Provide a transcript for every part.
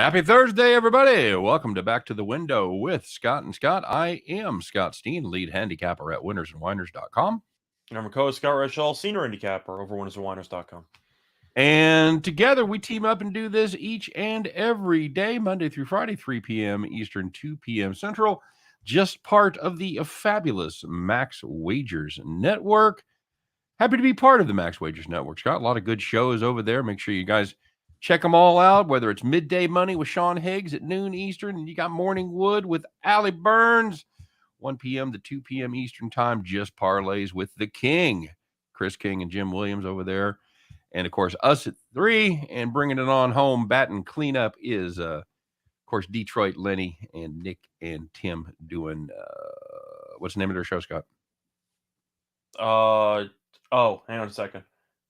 Happy Thursday, everybody. Welcome to Back to the Window with Scott and Scott. I am Scott Steen, lead handicapper at winnersandwhiners.com. And I'm co-host Scott Reschel, senior handicapper over winnersandwhiners.com. And together we team up and do this each and every day, Monday through Friday, 3 p.m. Eastern, 2 p.m. Central. Just part of the fabulous Max Wagers Network. Happy to be part of the Max Wagers Network, Scott. A lot of good shows over there. Make sure you guys check them all out, whether it's Midday Money with Sean Higgs at noon Eastern, and you got Morning Wood with Allie Burns, 1 p.m. to 2 p.m. Eastern time, just parlays with the King, Chris King and Jim Williams over there. And, of course, us at 3, and bringing it on home, batting cleanup is, of course, Detroit, Lenny, and Nick and Tim doing, what's the name of their show, Scott? Hang on a second.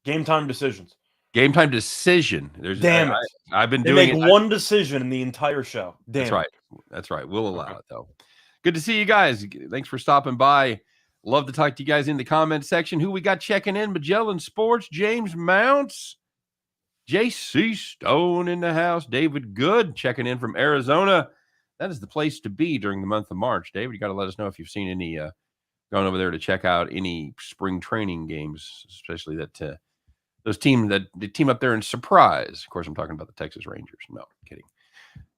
Game Time Decisions. Game Time Decision. Damn it. I've been doing it. They make one decision in the entire show. Damn. That's right. That's right. We'll allow it, though. Good to see you guys. Thanks for stopping by. Love to talk to you guys in the comment section. Who we got checking in? Magellan Sports, James Mounts, J.C. Stone in the house, David Good checking in from Arizona. That is the place to be during the month of March. David, you got to let us know if you've seen any going over there to check out any spring training games, especially that those teams that the team up there in Surprise. Of course, I'm talking about the Texas Rangers. No, kidding.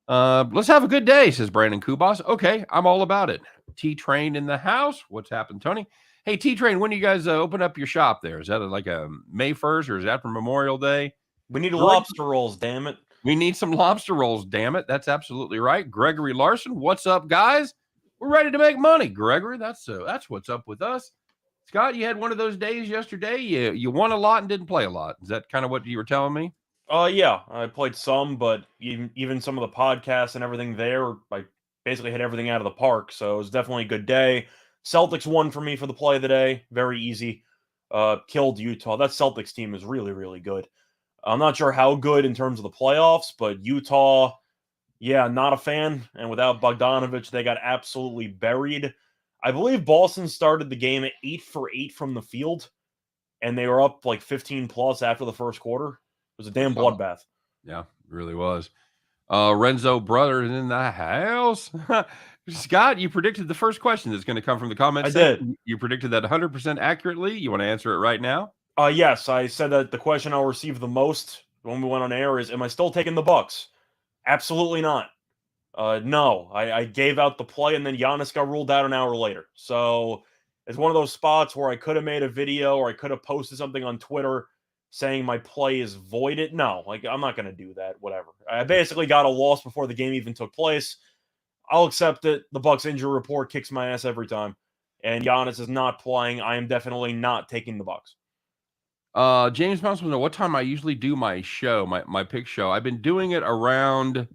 Let's have a good day, says Brandon Kubas. Okay, I'm all about it. T-Train in the house. What's happened, Tony? Hey, T-Train, when do you guys open up your shop there? Is that like a May 1st or is that for Memorial Day? We need lobster rolls, damn it. We need some lobster rolls, damn it. That's absolutely right. Gregory Larson, what's up, guys? We're ready to make money, Gregory. That's what's up with us. Scott, you had one of those days yesterday. You won a lot and didn't play a lot. Is that kind of what you were telling me? Yeah, I played some, but even some of the podcasts and everything there, I basically hit everything out of the park. So it was definitely a good day. Celtics won for me for the play of the day. Very easy. Killed Utah. That Celtics team is really, really good. I'm not sure how good in terms of the playoffs, but Utah, yeah, not a fan. And without Bogdanovich, they got absolutely buried. I believe Boston started the game at 8 for 8 from the field, and they were up like 15 plus after the first quarter. It was a damn bloodbath. Yeah, it really was. Renzo Brother is in the house. Scott, you predicted the first question that's going to come from the comments. I did. You predicted that 100% accurately. You want to answer it right now? Yes, I said that the question I'll receive the most when we went on air is, am I still taking the Bucks? Absolutely not. No, I gave out the play, and then Giannis got ruled out an hour later. So it's one of those spots where I could have made a video or I could have posted something on Twitter saying my play is voided. No, I'm not going to do that. Whatever. I basically got a loss before the game even took place. I'll accept it. The Bucks injury report kicks my ass every time, and Giannis is not playing. I am definitely not taking the Bucks. James Mounts will know what time I usually do my show, my pick show. I've been doing it around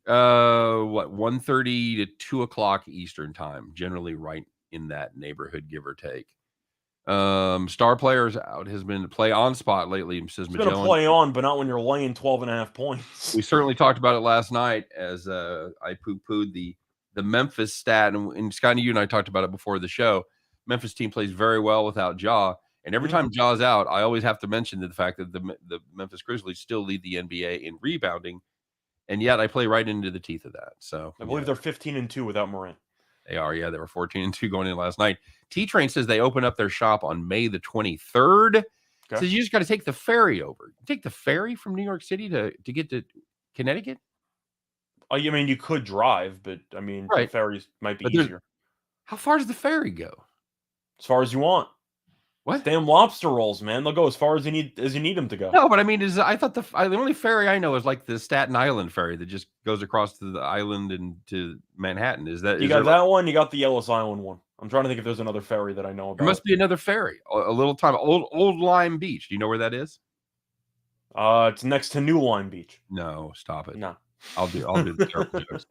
1:30 to 2 o'clock Eastern time, generally right in that neighborhood, give or take. Star Players out has been to play on spot lately, says Magellan. It's been a play on, but not when you're laying 12.5 points. We certainly talked about it last night as I poo-pooed the Memphis stat, and Scott, you and I talked about it before the show. Memphis team plays very well without Ja, and every time Ja's out, I always have to mention the fact that the Memphis Grizzlies still lead the NBA in rebounding, and yet I play right into the teeth of that. So I believe they're 15-2 without Morant. They are, yeah. They were 14-2 going in last night. T-Train says they open up their shop on May the 23rd. Okay. Says you just got to take the ferry over. Take the ferry from New York City to get to Connecticut? I mean, you could drive, but I mean, right. The ferries might be easier. How far does the ferry go? As far as you want. What? Damn lobster rolls, man. They'll go as far as you need them to go. No, but I mean, I thought the only ferry I know is like the Staten Island ferry that just goes across to the island and to Manhattan. Is that you got that one? You got the Ellis Island one. I'm trying to think if there's another ferry that I know about. There must be another ferry. A little time. Old Lime Beach. Do you know where that is? It's next to New Lime Beach. No, stop it. No, I'll do the terrible jokes.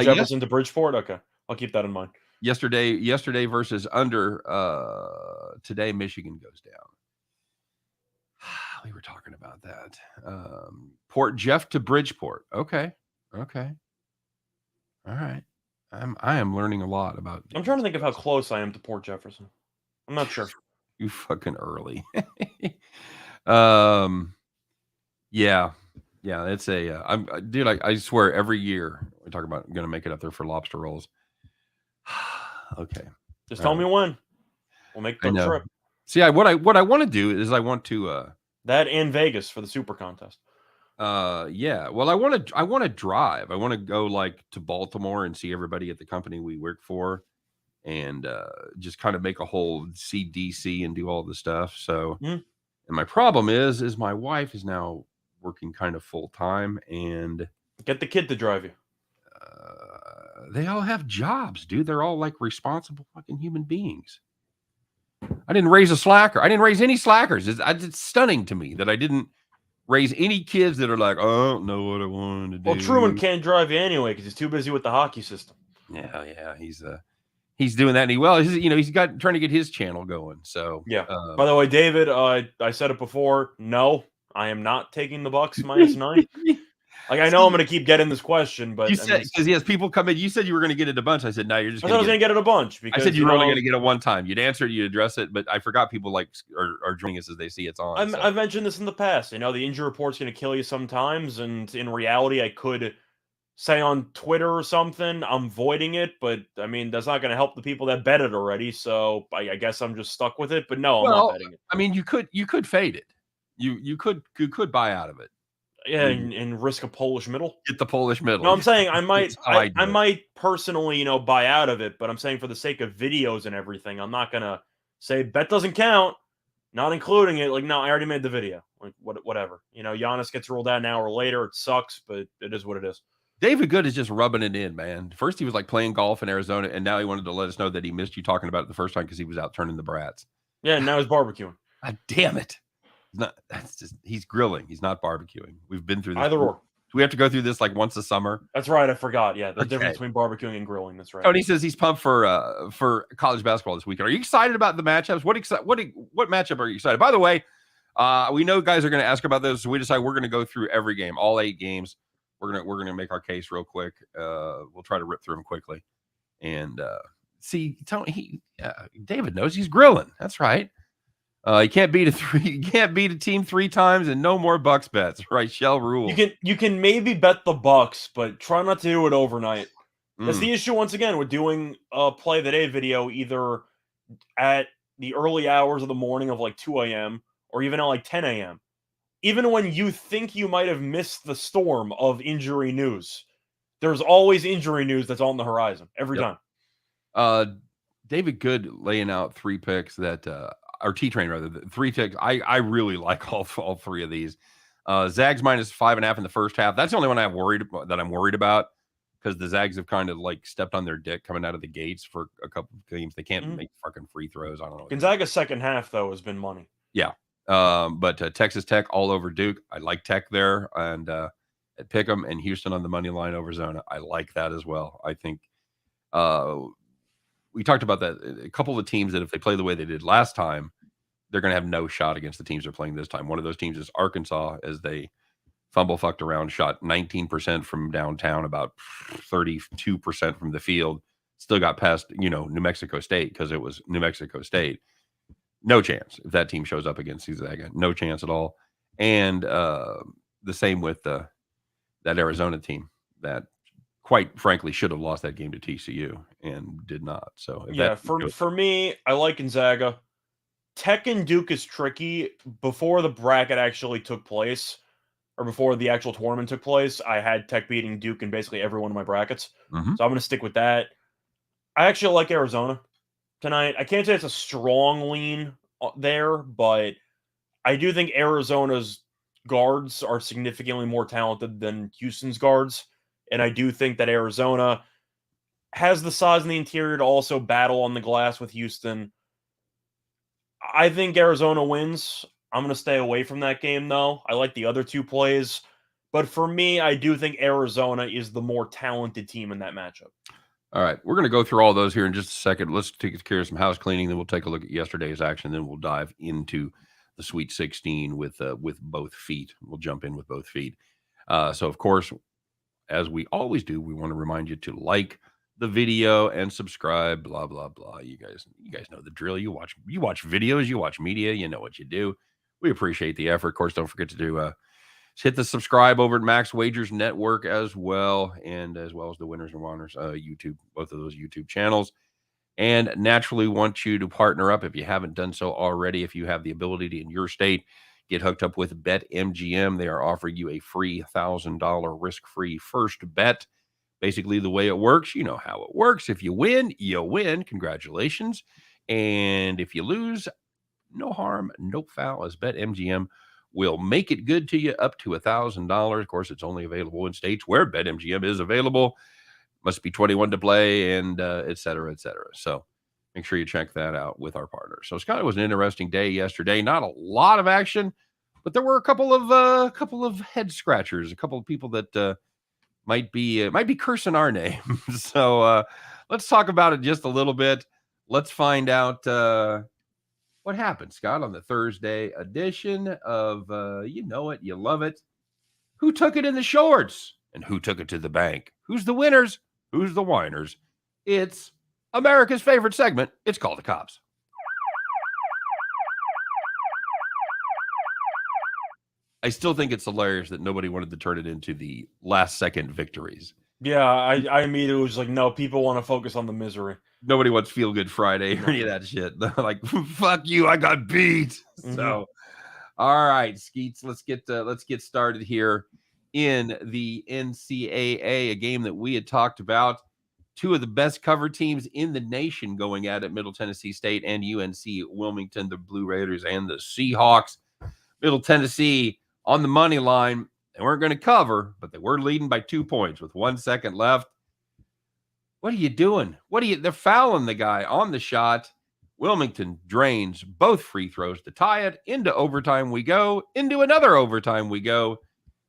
Jefferson to Bridgeport. Okay, I'll keep that in mind. Yesterday versus under. Today Michigan goes down. We were talking about that. Port Jeff to Bridgeport. Okay. All right. I am learning a lot about. I'm trying to think of how close I am to Port Jefferson. I'm not sure. You fucking early. Yeah. Yeah, it's dude, I swear every year we talk about going to make it up there for lobster rolls. Okay. Just All tell right. me when. We'll make I the know. trip. See, what I want to do is I want to That and Vegas for the Super Contest. yeah. Well, I want to drive. I want to go like to Baltimore and see everybody at the company we work for and just kind of make a whole see DC and do all the stuff. So, Mhm. and my problem is my wife is now working kind of full time and Get the kid to drive you. they all have jobs, dude. They're all like responsible fucking human beings. I didn't raise a slacker. I didn't raise any slackers. It's stunning to me that I didn't raise any kids that are like, oh, I don't know what I wanted to do. Well, Truman can't drive you anyway because he's too busy with the hockey system. Yeah, he's doing that, and he's got trying to get his channel going. So yeah. By the way, David, I said it before. No, I am not taking the Bucks -9. Like I know I'm going to keep getting this question, but you said because yes, people come in. You said you were going to get it a bunch. I said no, you're just. I thought I was going to get it a bunch because I said you were only going to get it one time. You'd answer it, you'd address it, but I forgot people like are joining us as they see it's on. I've mentioned this in the past. The injury report's going to kill you sometimes, and in reality, I could say on Twitter or something, I'm voiding it, but I mean that's not going to help the people that bet it already. So I guess I'm just stuck with it. But no, I'm not betting it. I mean, you could fade it. You could buy out of it. Yeah, and risk a Polish middle. Get the Polish middle. No, I'm saying I might personally, buy out of it, but I'm saying for the sake of videos and everything, I'm not gonna say bet doesn't count, not including it. Like, no, I already made the video. Like, whatever. Giannis gets ruled out an hour later. It sucks, but it is what it is. David Good is just rubbing it in, man. First, he was like playing golf in Arizona, and now he wanted to let us know that he missed you talking about it the first time because he was out turning the brats. Yeah, and now he's barbecuing. God damn it. He's grilling. He's not barbecuing. We've been through this. Either or. Do we have to go through this like once a summer? That's right. I forgot. Yeah, the difference between barbecuing and grilling. That's right. Tony says he's pumped for college basketball this weekend. Are you excited about the matchups? What matchup are you excited? By the way, we know guys are going to ask about those, so we decide we're going to go through every game, all 8 games. We're gonna make our case real quick. We'll try to rip through them quickly, and see. Tony, David knows he's grilling. That's right. You can't beat a team 3 times and no more Bucks bets, right? Shell rule. You can maybe bet the Bucks, but try not to do it overnight. That's the issue once again with doing a play the day video either at the early hours of the morning of like 2 a.m. or even at like 10 a.m. Even when you think you might have missed the storm of injury news, there's always injury news that's on the horizon every time. David Good laying out 3 picks that or T-Train rather, 3 picks. I really like all 3 of these. Zags -5.5 in the first half. That's the only one I'm worried about because the Zags have kind of like stepped on their dick coming out of the gates for a couple of games. They can't make fucking free throws. I don't know. Gonzaga's second half though has been money. Yeah. But Texas Tech all over Duke. I like Tech there and at Pick'em and Houston on the money line over Zona. I like that as well. I think we talked about that. A couple of teams that if they play the way they did last time, they're going to have no shot against the teams they're playing this time. One of those teams is Arkansas as they fucked around, shot 19% from downtown, about 32% from the field. Still got past, New Mexico State because it was New Mexico State. No chance if that team shows up against Gonzaga. No chance at all. And the same with that Arizona team that, quite frankly, should have lost that game to TCU and did not. So for me, I like Gonzaga. Tech and Duke is tricky. Before the bracket actually took place, or before the actual tournament took place, I had Tech beating Duke in basically every one of my brackets. Mm-hmm. So I'm going to stick with that. I actually like Arizona tonight. I can't say it's a strong lean there, but I do think Arizona's guards are significantly more talented than Houston's guards. And I do think that Arizona has the size in the interior to also battle on the glass with Houston. I think Arizona wins. I'm going to stay away from that game, though. I like the other 2 plays. But for me, I do think Arizona is the more talented team in that matchup. All right. We're going to go through all those here in just a second. Let's take care of some house cleaning. Then we'll take a look at yesterday's action. Then we'll dive into the Sweet 16 with both feet. We'll jump in with both feet. So, of course, as we always do, we want to remind you to like the video and subscribe, blah, blah, blah. You guys know the drill. You watch videos, you watch media, you know what you do. We appreciate the effort. Of course, don't forget to hit the subscribe over at Max Wagers Network as well, and as well as the Winners and Wonders YouTube, both of those YouTube channels. And naturally want you to partner up if you haven't done so already. If you have the ability to, in your state, get hooked up with BetMGM. They are offering you a free $1,000 risk-free first bet. Basically, the way it works, you know how it works. If you win, you win. Congratulations. And if you lose, no harm, no foul, as BetMGM will make it good to you up to $1,000. Of course, it's only available in states where BetMGM is available. Must be 21 to play, and et cetera, et cetera. So make sure you check that out with our partners. So, Scott, it was an interesting day yesterday. Not a lot of action, but there were a couple of head scratchers, a couple of people that might be cursing our name. So let's talk about it just a little bit. Let's find out what happened, Scott, on the Thursday edition of You Know It, You Love It. Who took it in the shorts and who took it to the bank? Who's the winners? Who's the whiners? It's America's favorite segment. It's called The Cops. I still think it's hilarious that nobody wanted to turn it into the last second victories. Yeah, I immediately was like, no, people want to focus on the misery. Nobody wants Feel Good Friday or any of that shit. They're like, fuck you, I got beat. So, all right, Skeets, let's get started here in the NCAA, a game that we had talked about. Two of the best cover teams in the nation going at it, Middle Tennessee State and UNC Wilmington, the Blue Raiders and the Seahawks. Middle Tennessee on the money line. They weren't going to cover, but they were leading by 2 points with 1 second left. What are you doing? They're fouling the guy on the shot. Wilmington drains both free throws to tie it. Into overtime we go. Into another overtime we go.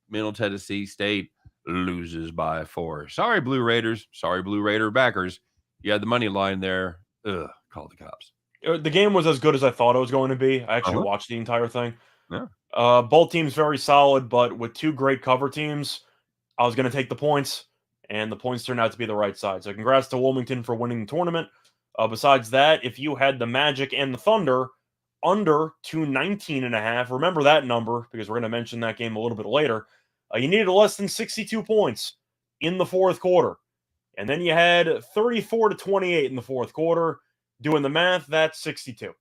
Middle Tennessee State loses by 4. Sorry, Blue Raiders. Sorry, Blue Raider backers. You had the money line there. Call the cops. The game was as good as I thought it was going to be. I actually watched the entire thing. Yeah. Both teams very solid, but with two great cover teams, I was going to take the points, and the points turned out to be the right side. So congrats to Wilmington for winning the tournament. Besides that, if you had the Magic and the Thunder under 219.5, remember that number because we're going to mention that game a little bit later. You needed less than 62 points in the fourth quarter. And then you had 34 to 28 in the fourth quarter. Doing the math, that's 62.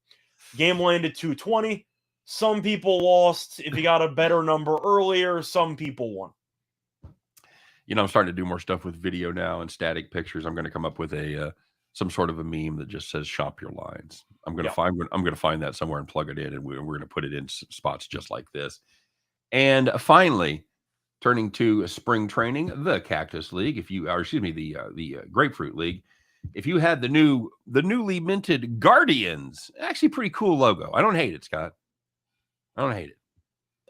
Game landed 220. Some people lost. If you got a better number earlier, some people won. You know, I'm starting to do more stuff with video now and static pictures. I'm going to come up with some sort of a meme that just says "shop your lines." I'm going to find that somewhere and plug it in, and we're going to put it in spots just like this. And finally, turning to spring training, the Cactus League, the Grapefruit League. If you had the newly minted Guardians, actually pretty cool logo. I don't hate it, Scott. I don't hate it.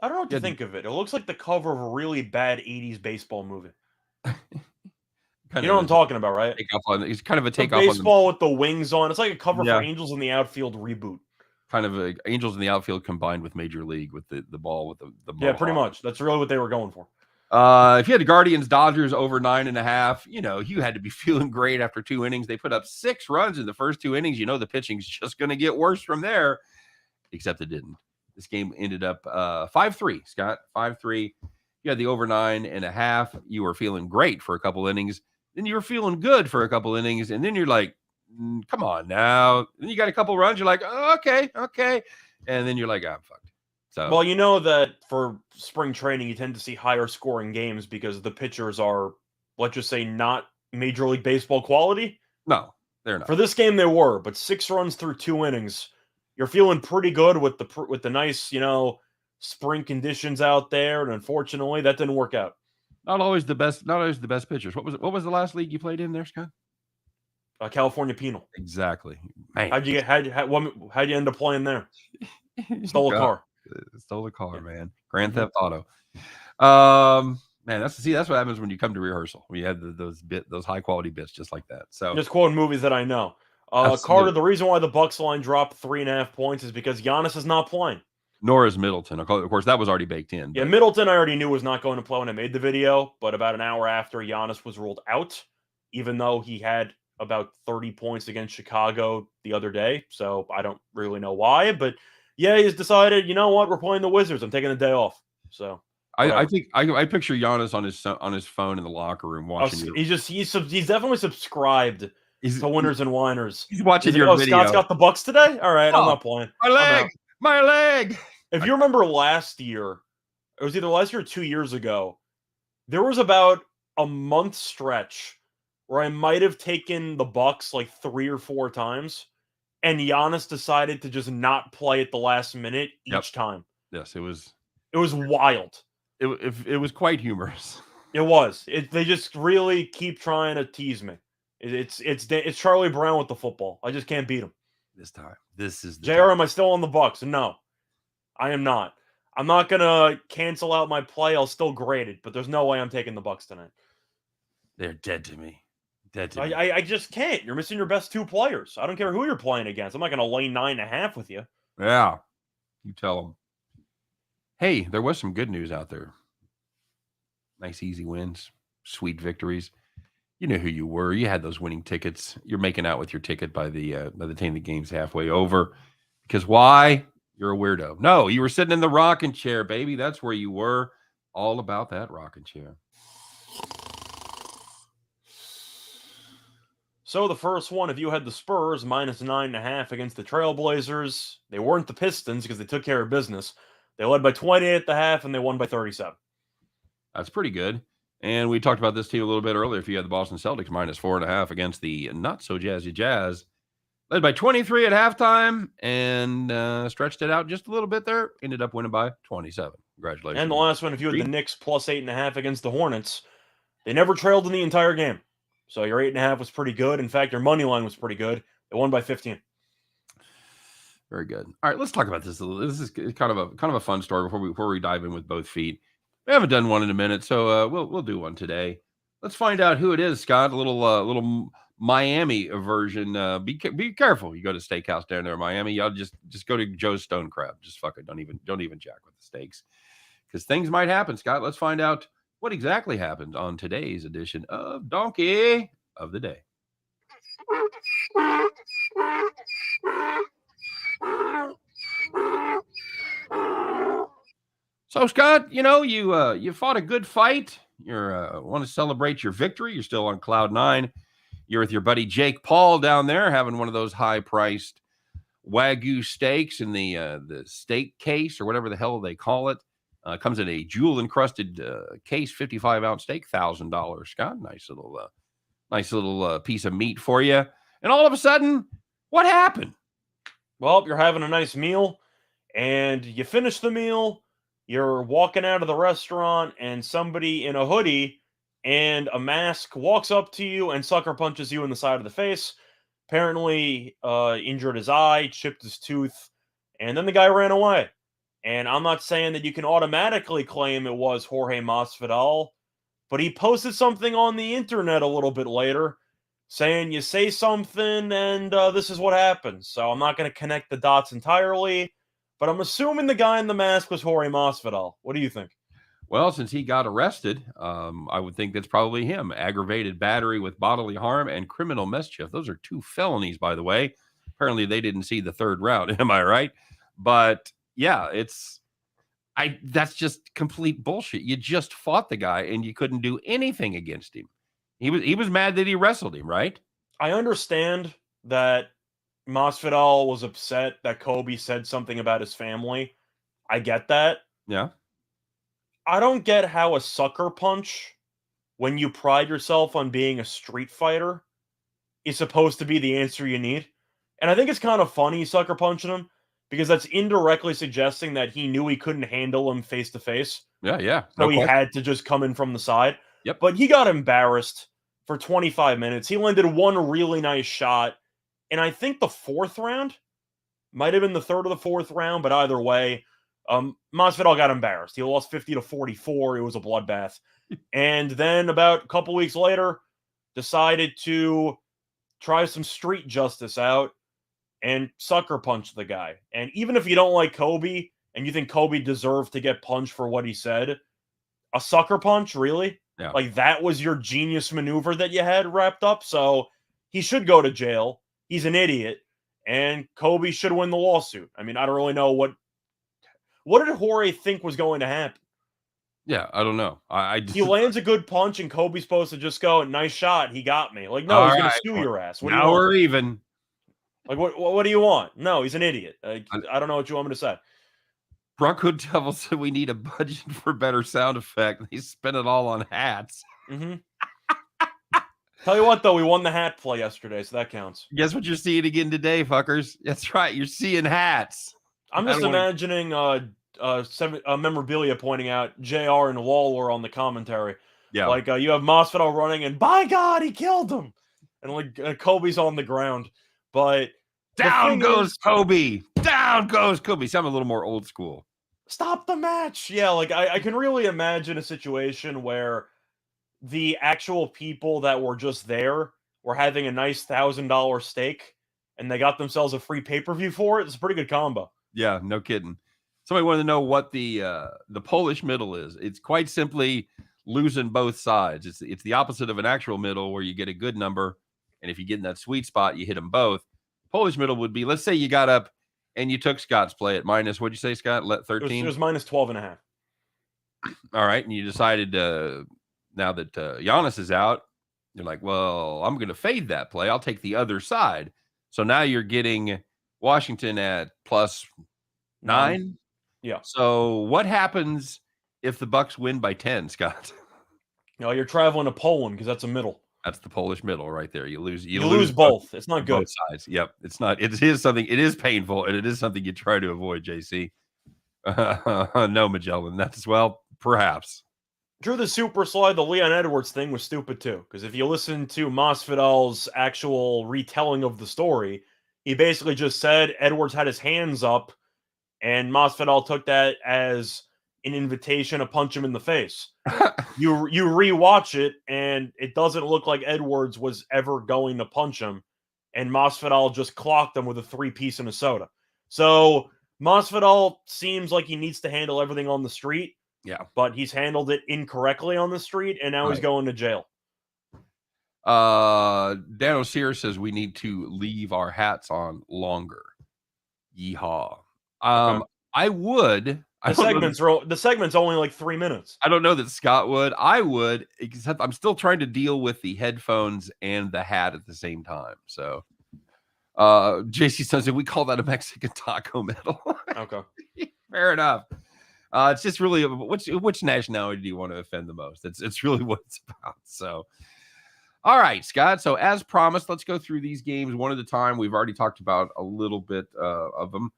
I don't know what to think of it. It looks like the cover of a really bad 80s baseball movie. You know what I'm talking about, right? It's kind of a takeoff on baseball with the wings on. It's like a cover for Angels in the Outfield reboot. Kind of Angels in the Outfield combined with Major League with the ball with the yeah, pretty much. That's really what they were going for. If you had the Guardians Dodgers over 9.5, you had to be feeling great after 2 innings. They put up 6 runs in the first 2 innings. The pitching's just going to get worse from there, except it didn't. This game ended up 5-3, Scott, 5-3. You had the over 9.5. You were feeling great for a couple innings. Then you were feeling good for a couple innings. And then you're like, come on now. Then you got a couple runs. You're like, oh, okay. And then you're like, I'm fucked. So, well, you know that for spring training, you tend to see higher scoring games because the pitchers are, let's just say, not Major League Baseball quality. No, they're not. For this game, they were, but 6 runs through 2 innings. You're feeling pretty good with the nice, spring conditions out there, and unfortunately, that didn't work out. Not always the best pitchers. What was the last league you played in there, Scott? California Penal. Exactly. Man. How'd you end up playing there? Stole a car. Stole a car, man. Grand Theft Auto. Man, that's what happens when you come to rehearsal. We had those high quality bits just like that. So just quoting movies that I know. Carter, the reason why the Bucks line dropped 3.5 points is because Giannis is not playing. Nor is Middleton. Of course, that was already baked in. Yeah, Middleton I already knew was not going to play when I made the video, but about an hour after, Giannis was ruled out, even though he had about 30 points against Chicago the other day. So I don't really know why, but yeah, he's decided, you know what, we're playing the Wizards. I'm taking a day off. So I think I picture Giannis on his phone in the locker room watching you. He's definitely subscribed to Winners and Whiners. He's watching He's like, your video. Scott's got the Bucks today? All right, I'm not playing. My leg. If you remember last year, it was either last year or 2 years ago, there was about a month stretch where I might have taken the Bucks like 3 or 4 times, and Giannis decided to just not play at the last minute each time. Yes, it was wild. It was quite humorous. It was. They just really keep trying to tease me. It's Charlie Brown with the football. I just can't beat him this time. This is the JR. Am I still on the Bucks? No, I am not. I'm not gonna cancel out my play. I'll still grade it, but there's no way I'm taking the Bucks tonight. They're dead to me. I just can't. You're missing your best 2 players. I don't care who you're playing against. I'm not gonna lay 9.5 with you. Yeah, you tell them. Hey, there was some good news out there. Nice, easy wins, sweet victories. You know who you were. You had those winning tickets. You're making out with your ticket by the time the game's halfway over. Because why? You're a weirdo. No, you were sitting in the rocking chair, baby. That's where you were. All about that rocking chair. So the first one, if you had the Spurs minus 9.5 against the Trailblazers, they weren't the Pistons because they took care of business. They led by 28 at the half, and they won by 37. That's pretty good. And we talked about this team a little bit earlier. If you had the Boston Celtics minus 4.5 against the not-so-jazzy Jazz, led by 23 at halftime and stretched it out just a little bit there. Ended up winning by 27. Congratulations. And the last one, if you had the Knicks plus 8.5 against the Hornets, they never trailed in the entire game. So your 8.5 was pretty good. In fact, your money line was pretty good. They won by 15. Very good. All right, let's talk about this a little. This is kind of a fun story before we dive in with both feet. We haven't done one in a minute, so we'll do one today. Let's find out who it is, Scott. A little Miami version. Be careful. You go to steakhouse down there in Miami. Y'all just go to Joe's Stone Crab. Just fuck it. Don't even jack with the steaks, because things might happen, Scott. Let's find out what exactly happened on today's edition of Donkey of the Day. So, Scott, you fought a good fight. You want to celebrate your victory. You're still on cloud 9. You're with your buddy Jake Paul down there having one of those high-priced Wagyu steaks in the steak case or whatever the hell they call it. Comes in a jewel-encrusted case, 55-ounce steak, $1,000, Scott. Nice little piece of meat for you. And all of a sudden, what happened? Well, you're having a nice meal, and you finish the meal. You're walking out of the restaurant, and somebody in a hoodie and a mask walks up to you and sucker punches you in the side of the face. Apparently injured his eye, chipped his tooth, and then the guy ran away. And I'm not saying that you can automatically claim it was Jorge Masvidal, but he posted something on the internet a little bit later saying you say something and this is what happens. So I'm not going to connect the dots entirely, but I'm assuming the guy in the mask was Jorge Masvidal. What do you think? Well, since he got arrested, I would think that's probably him. Aggravated battery with bodily harm and criminal mischief. Those are 2 felonies, by the way. Apparently they didn't see the 3rd round. Am I right? But yeah, that's just complete bullshit. You just fought the guy and you couldn't do anything against him. He was mad that he wrestled him, right? I understand that Masvidal was upset that Kobe said something about his family. I get that. Yeah. I don't get how a sucker punch, when you pride yourself on being a street fighter, is supposed to be the answer you need. And I think it's kind of funny sucker punching him, because that's indirectly suggesting that he knew he couldn't handle him face to face. Yeah. So he had to just come in from the side. Yep. But he got embarrassed for 25 minutes. He landed one really nice shot. And I think the 4th round might have been the 3rd or the 4th round, but either way, Masvidal got embarrassed. He lost 50-44. It was a bloodbath. And then about a couple weeks later, decided to try some street justice out and sucker punch the guy. And even if you don't like Kobe and you think Kobe deserved to get punched for what he said, a sucker punch, really? Yeah. Like, that was your genius maneuver that you had wrapped up? So he should go to jail. He's an idiot. And Kobe should win the lawsuit. I mean, I don't really know what did Jorge think was going to happen? Yeah, I don't know. I He lands a good punch, and Kobe's supposed to just go, "Nice shot, he got me." Like, no, all he's gonna right. sue Well, your ass. What do you now want? we're even. Like, what do you want? No, he's an idiot. Like, I don't know what you want me to say. Bronco Devil said we need a budget for better sound effect. They spent it all on hats. Mm-hmm. Tell you what, though, we won the hat play yesterday, so that counts. Guess what you're seeing again today, fuckers? That's right. You're seeing hats. I'm just imagining memorabilia pointing out JR and Wall were on the commentary. Yeah. Like, you have Masvidal running, and by God, he killed him. And, like, Kobe's on the ground. But down goes Kobe. Down goes Kobe. See, I'm a little more old school. Stop the match. Yeah, like, I can really imagine a situation where the actual people that were just there were having a nice $1,000 steak, and they got themselves a free pay-per-view for it. It's a pretty good combo. Yeah, no kidding. Somebody wanted to know what the Polish middle is. It's quite simply losing both sides. It's the opposite of an actual middle where you get a good number, and if you get in that sweet spot, you hit them both. Polish middle would be, let's say you got up and you took Scott's play at minus, what'd you say, Scott? 13? It was minus 12.5. All right, and you decided now that Giannis is out, you're like, well, I'm going to fade that play. I'll take the other side. So now you're getting Washington at plus 9. Yeah. So what happens if the Bucks win by 10, Scott? No, you're traveling to Poland because that's a middle. That's the Polish middle right there. You lose both. It's not good. Both sides. Yep. It's not. It is something. It is painful, and it is something you try to avoid, JC. No, Magellan. That's, well, perhaps. Drew, the super slide, the Leon Edwards thing was stupid too. Because if you listen to Masvidal's actual retelling of the story, he basically just said Edwards had his hands up, and Masvidal took that as an invitation to punch him in the face. You rewatch it, and it doesn't look like Edwards was ever going to punch him, and Masvidal just clocked him with a 3-piece and a soda. So Masvidal seems like he needs to handle everything on the street. Yeah, but he's handled it incorrectly on the street, and now he's going to jail. Dan O'Sear says we need to leave our hats on longer. Yeehaw. Okay. I would. The segment's only like 3 minutes. I don't know that Scott would. I would, except I'm still trying to deal with the headphones and the hat at the same time. So, JC says we call that a Mexican taco medal. Okay, fair enough. It's just really which nationality do you want to offend the most? It's really what it's about. So, all right, Scott. So as promised, let's go through these games one at a time. We've already talked about a little bit of them.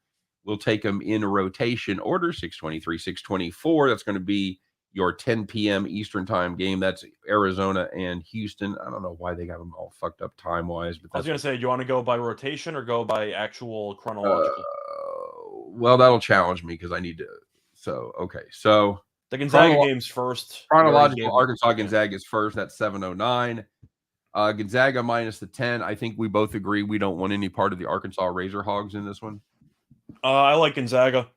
We'll take them in rotation order, 623, 624. That's going to be your 10 p.m. Eastern time game. That's Arizona and Houston. I don't know why they got them all fucked up time-wise. But I was going to say, do you want to go by rotation or go by actual chronological? Well, that'll challenge me because I need to. So, okay. So the Gonzaga game's first. Chronological, Arkansas Gonzaga is first. That's 7:09. Gonzaga minus the 10. I think we both agree we don't want any part of the Arkansas Razor Hogs in this one. I like Gonzaga.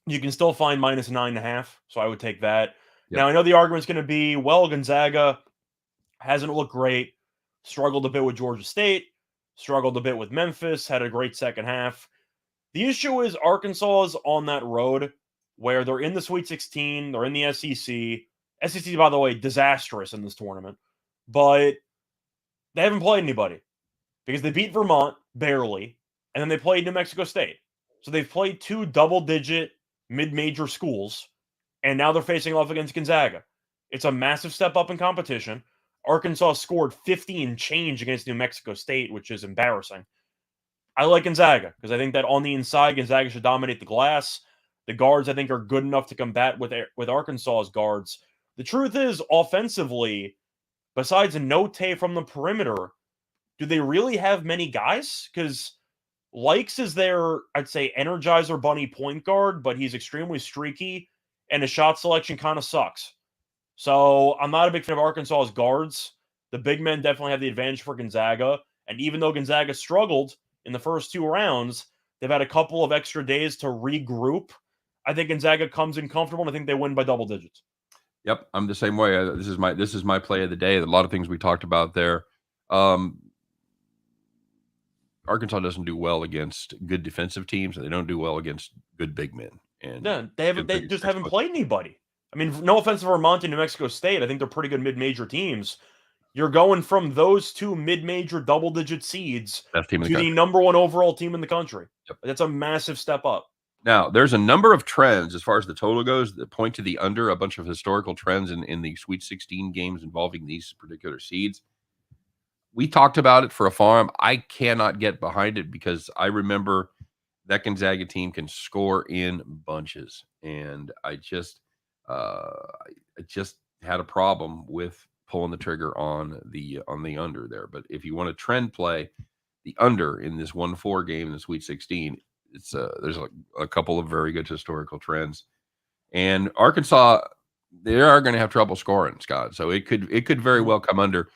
You can still find minus 9.5, so I would take that. Yep. Now, I know the argument's going to be, well, Gonzaga hasn't looked great, struggled a bit with Georgia State, struggled a bit with Memphis, had a great second half. The issue is Arkansas is on that road where they're in the Sweet 16, they're in the SEC. SEC, by the way, disastrous in this tournament. But they haven't played anybody because they beat Vermont, barely, and then they played New Mexico State. So they've played 2 double-digit mid-major schools, and now they're facing off against Gonzaga. It's a massive step up in competition. Arkansas scored 50 and change against New Mexico State, which is embarrassing. I like Gonzaga because I think that on the inside, Gonzaga should dominate the glass. The guards, I think, are good enough to combat with Arkansas's guards. The truth is, offensively, besides a Note from the perimeter, do they really have many guys? Because Likes is their, I'd say, Energizer Bunny point guard, but he's extremely streaky, and his shot selection kind of sucks. So I'm not a big fan of Arkansas's guards. The big men definitely have the advantage for Gonzaga, and even though Gonzaga struggled in the first 2 rounds, they've had a couple of extra days to regroup. I think Gonzaga comes in comfortable, and I think they win by double digits. Yep, I'm the same way. This is my play of the day. A lot of things we talked about there. Arkansas doesn't do well against good defensive teams, and they don't do well against good big men. And yeah, they just haven't played anybody. I mean, no offense to Vermont and New Mexico State. I think they're pretty good mid-major teams. You're going from those two mid-major double-digit seeds Best team in to the the country. #1 overall team in the country. Yep. That's a massive step up. Now, there's a number of trends as far as the total goes that point to the under, a bunch of historical trends in the Sweet 16 games involving these particular seeds. We talked about it for a farm. I cannot get behind it because I remember that Gonzaga team can score in bunches, and I just had a problem with pulling the trigger on the under there. But if you want to trend play the under in this 1-4 game in the Sweet 16, it's there's a couple of very good historical trends, and Arkansas, they are going to have trouble scoring, Scott. So it could very well come under.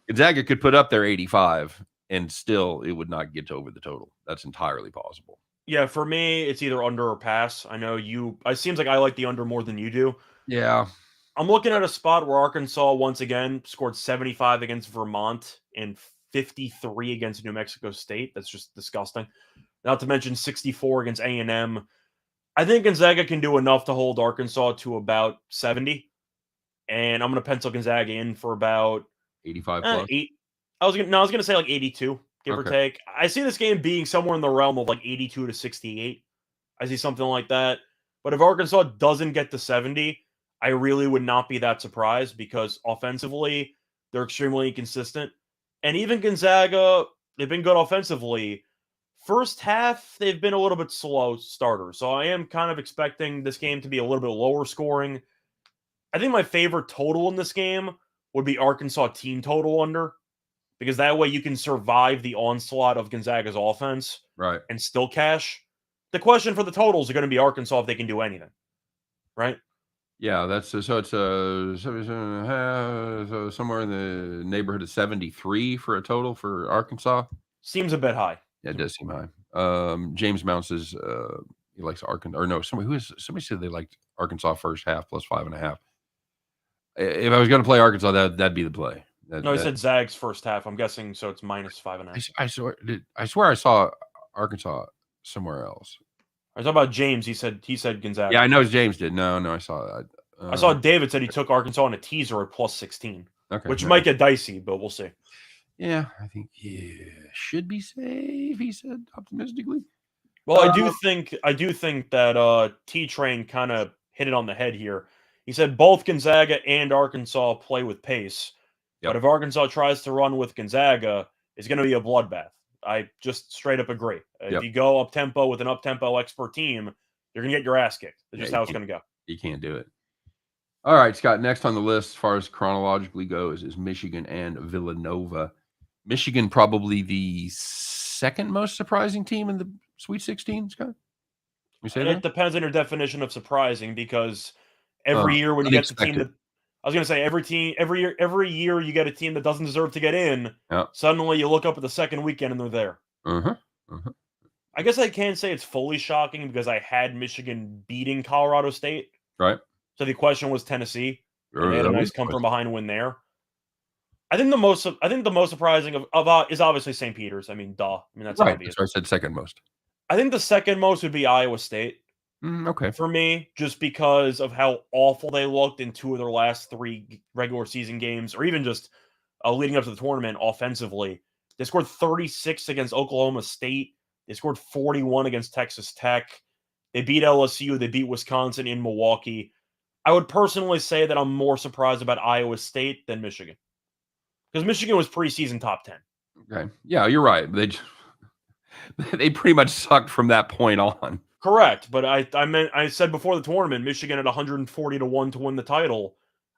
Gonzaga could put up their 85 and still it would not get to over the total. That's entirely possible. Yeah, for me, it's either under or pass. I know it seems like I like the under more than you do. Yeah. I'm looking at a spot where Arkansas once again scored 75 against Vermont and 53 against New Mexico State. That's just disgusting. Not to mention 64 against A&M. I think Gonzaga can do enough to hold Arkansas to about 70. And I'm going to pencil Gonzaga in for about 85 plus. 8. I was going to say like 82, give or take. I see this game being somewhere in the realm of like 82 to 68. I see something like that. But if Arkansas doesn't get to 70, I really would not be that surprised because offensively, they're extremely inconsistent. And even Gonzaga, they've been good offensively. First half, they've been a little bit slow starters. So I am kind of expecting this game to be a little bit lower scoring. I think my favorite total in this game would be Arkansas team total under, because that way you can survive the onslaught of Gonzaga's offense and still cash. The question for the totals are going to be Arkansas if they can do anything, right? Yeah, that's so it's 77.5, so somewhere in the neighborhood of 73 for a total for Arkansas. Seems a bit high. Yeah, it does seem high. James Mounts is he likes Arkansas, or no, somebody said they liked Arkansas first half plus 5.5. If I was going to play Arkansas, that'd be the play. No, he said Zags first half. I'm guessing so. It's minus 5.5. I swear I saw Arkansas somewhere else. I was talking about James. He said Gonzaga. Yeah, I know James did. No, I saw that. I saw David said he took Arkansas on a teaser at plus 16, which might get dicey, but we'll see. Yeah, I think should be safe. He said optimistically. Well, I do think that T-Train kind of hit it on the head here. He said both Gonzaga and Arkansas play with pace, but if Arkansas tries to run with Gonzaga, it's going to be a bloodbath. I just straight up agree. If you go up-tempo with an up-tempo expert team, you're going to get your ass kicked. That's just how it's going to go. You can't do it. All right, Scott, next on the list as far as chronologically goes is Michigan and Villanova. Michigan probably the second most surprising team in the Sweet 16, Scott? It depends on your definition of surprising, because every year when you get the team that I was going to say every year you get a team that doesn't deserve to get in, suddenly you look up at the second weekend and they're there. I guess I can't say it's fully shocking because I had Michigan beating Colorado State. Right. So the question was Tennessee. And they had a nice come from behind win there. I think the most surprising is obviously St. Peter's. I mean, duh. I mean, that's obvious. That's why I said second most. I think the second most would be Iowa State. Okay. For me, just because of how awful they looked in 2 of their last 3 regular season games, or even just leading up to the tournament offensively. They scored 36 against Oklahoma State. They scored 41 against Texas Tech. They beat LSU. They beat Wisconsin in Milwaukee. I would personally say that I'm more surprised about Iowa State than Michigan, because Michigan was preseason top 10. Okay. Yeah, you're right. They pretty much sucked from that point on. Correct, but I said before the tournament, Michigan at 140 to 1 to win the title.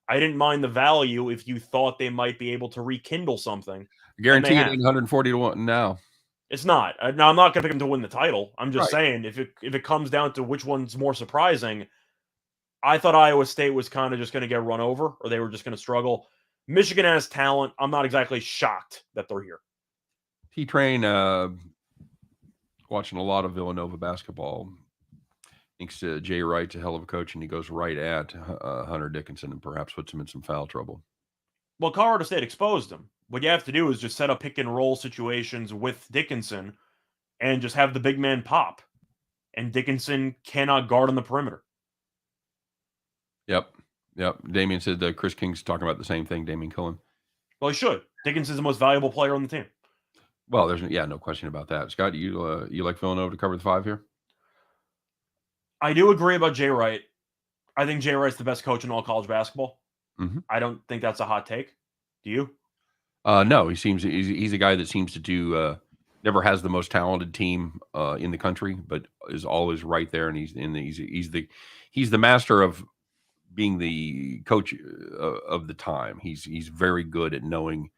I didn't mind the value if you thought they might be able to rekindle something. Guarantee it ain't 140 to 1 now. It's not. Now, I'm not going to pick them to win the title. I'm just saying, if it comes down to which one's more surprising, I thought Iowa State was kind of just going to get run over, or they were just going to struggle. Michigan has talent. I'm not exactly shocked that they're here. T-Train, watching a lot of Villanova basketball, thinks Jay Wright's a hell of a coach, and he goes right at Hunter Dickinson and perhaps puts him in some foul trouble. Well, Colorado State exposed him. What you have to do is just set up pick-and-roll situations with Dickinson and just have the big man pop. And Dickinson cannot guard on the perimeter. Yep. Damien said that Chris King's talking about the same thing. Damien Cullen. Well, he should. Dickinson's the most valuable player on the team. Well, there's no question about that. Scott, you like Villanova to cover the 5 here? I do agree about Jay Wright. I think Jay Wright's the best coach in all college basketball. Mm-hmm. I don't think that's a hot take. Do you? No, he's a guy that seems to do never has the most talented team in the country, but is always right there, and he's the master of being the coach of the time. He's very good at knowing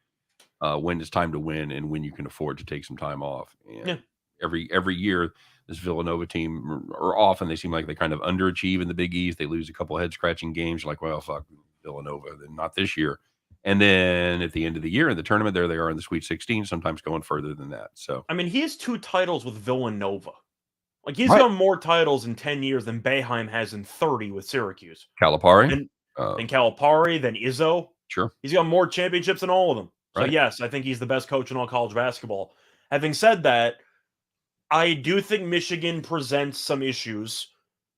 when it's time to win and when you can afford to take some time off. And every year, this Villanova team, or often they seem like they kind of underachieve in the Big East. They lose a couple head scratching games. You're like, well, fuck Villanova, then not this year. And then at the end of the year in the tournament, there they are in the Sweet 16, sometimes going further than that. So I mean, he has 2 titles with Villanova. Like he's got more titles in 10 years than Boeheim has in 30 with Syracuse. Calipari, than Calipari, than Izzo. Sure, he's got more championships than all of them. So right. Yes, I think he's the best coach in all college basketball. Having said that, I do think Michigan presents some issues.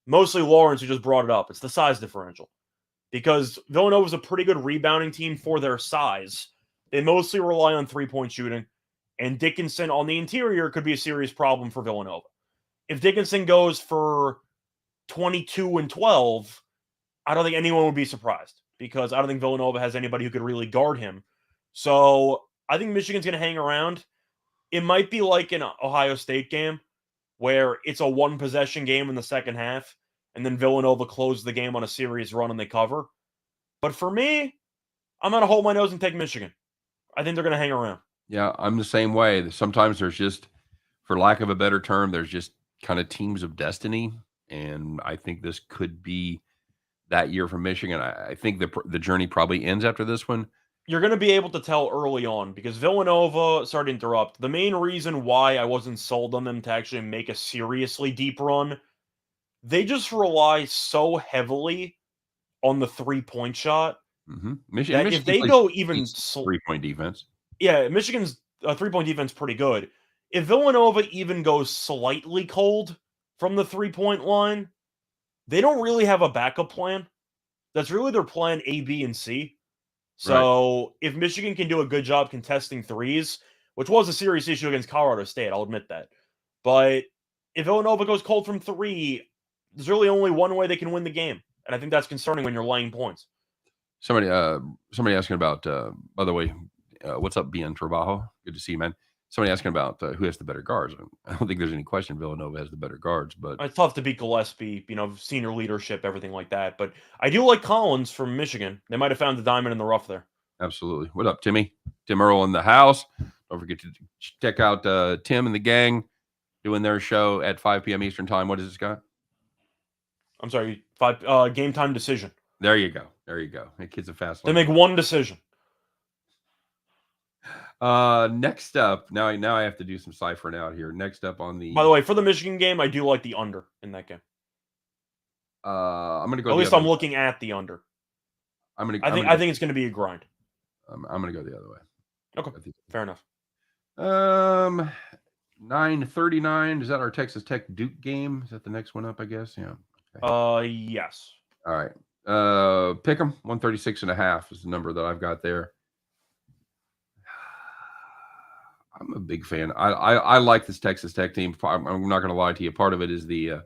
Mostly Lawrence, who just brought it up. It's the size differential. Because Villanova's a pretty good rebounding team for their size. They mostly rely on three-point shooting. And Dickinson on the interior could be a serious problem for Villanova. If Dickinson goes for 22 and 12, I don't think anyone would be surprised. Because I don't think Villanova has anybody who could really guard him. So I think Michigan's going to hang around. It might be like an Ohio State game where it's a one-possession game in the second half, and then Villanova closes the game on a serious run and they cover. But for me, I'm going to hold my nose and take Michigan. I think they're going to hang around. Yeah, I'm the same way. Sometimes there's just, for lack of a better term, there's just kind of teams of destiny, and I think this could be that year for Michigan. I think the journey probably ends after this one. You're going to be able to tell early on because Villanova, sorry to interrupt, the main reason why I wasn't sold on them to actually make a seriously deep run, they just rely so heavily on the three-point shot. Mm-hmm. Michigan if they go even three-point defense. Yeah, Michigan's three-point defense pretty good. If Villanova even goes slightly cold from the three-point line, they don't really have a backup plan. That's really their plan A, B, and C. So if Michigan can do a good job contesting threes, which was a serious issue against Colorado State, I'll admit that. But if Villanova goes cold from 3, there's really only one way they can win the game. And I think that's concerning when you're laying points. Somebody asking about, by the way, what's up, BN Trabajo? Good to see you, man. Somebody asking about who has the better guards. I don't think there's any question Villanova has the better guards, but it's tough to beat Gillespie, senior leadership, everything like that. But I do like Collins from Michigan. They might have found the diamond in the rough there. Absolutely. What up, Timmy? Tim Earl in the house. Don't forget to check out Tim and the gang doing their show at 5 p.m. Eastern time. What is it, Scott? I'm sorry, game time decision. There you go. That kid's a fast one. They make one decision. Next up, now I have to do some ciphering out here. Next up on the. By the way, for the Michigan game, I do like the under in that game. I'm going to go. At least I'm looking at the under. I think it's going to be a grind. I'm going to go the other way. Okay, fair enough. 9:39. Is that our Texas Tech Duke game? Is that the next one up? I guess. Yeah. Okay. Yes. All right. Pick 'em 136.5 is the number that I've got there. I'm a big fan. I like this Texas Tech team. I'm not going to lie to you. Part of it is the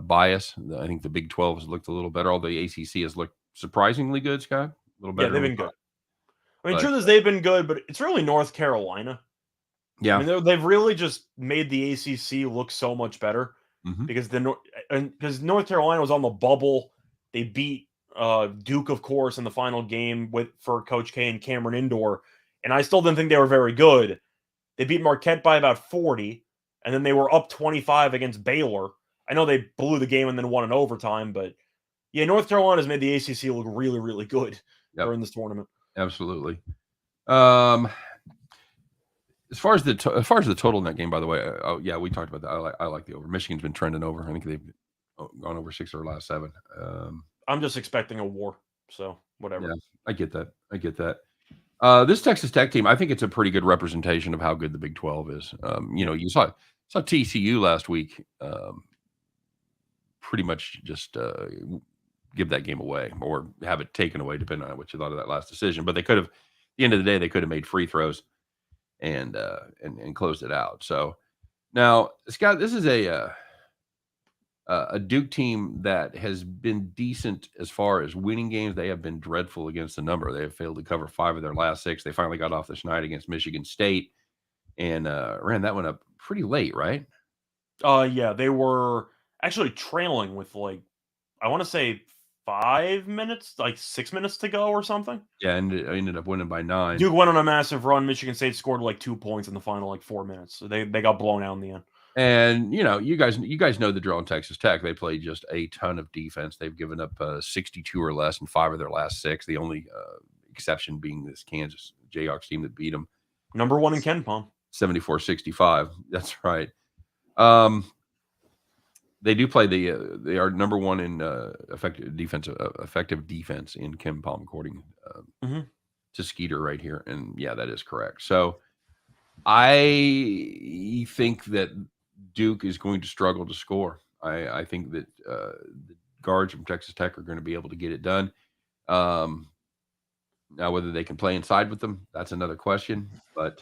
bias. I think the Big 12 has looked a little better. Although the ACC has looked surprisingly good, Scott. A little better. Yeah, they've been good. I mean, truth is they've been good, but it's really North Carolina. Yeah, I mean, they've really just made the ACC look so much better because North Carolina was on the bubble. They beat Duke, of course, in the final game for Coach K and Cameron Indoor. And I still didn't think they were very good. They beat Marquette by about 40, and then they were up 25 against Baylor. I know they blew the game and then won in overtime, but yeah, North Carolina's made the ACC look really, really good during this tournament. Absolutely. As far as the total in that game, by the way, we talked about that. I like the over. Michigan's been trending over. I think they've gone over 6 of their last 7. I'm just expecting a war, so whatever. Yeah, I get that. This Texas Tech team, I think it's a pretty good representation of how good the Big 12 is. You saw TCU last week pretty much just give that game away or have it taken away, depending on what you thought of that last decision. But they could have, at the end of the day, they could have made free throws and closed it out. So now, Scott, this is a Duke team that has been decent as far as winning games. They have been dreadful against the number. They have failed to cover 5 of their last 6. They finally got off this night against Michigan State and ran that one up pretty late, right? Yeah, they were actually trailing with like, I want to say 5 minutes, like 6 minutes to go or something. Yeah, and it ended up winning by 9. Duke went on a massive run. Michigan State scored like 2 points in the final like 4 minutes. So they got blown out in the end. And you guys know the drill in Texas Tech. They play just a ton of defense. They've given up 62 or less in 5 of their last 6. The only exception being this Kansas Jayhawks team that beat them. Number 1 in KenPom. 74-65. That's right. They do play they are number 1 in effective defense in KenPom, according to Skeeter right here. And yeah, that is correct. So I think that Duke is going to struggle to score. I think that the guards from Texas Tech are going to be able to get it done. Now, whether they can play inside with them, that's another question. But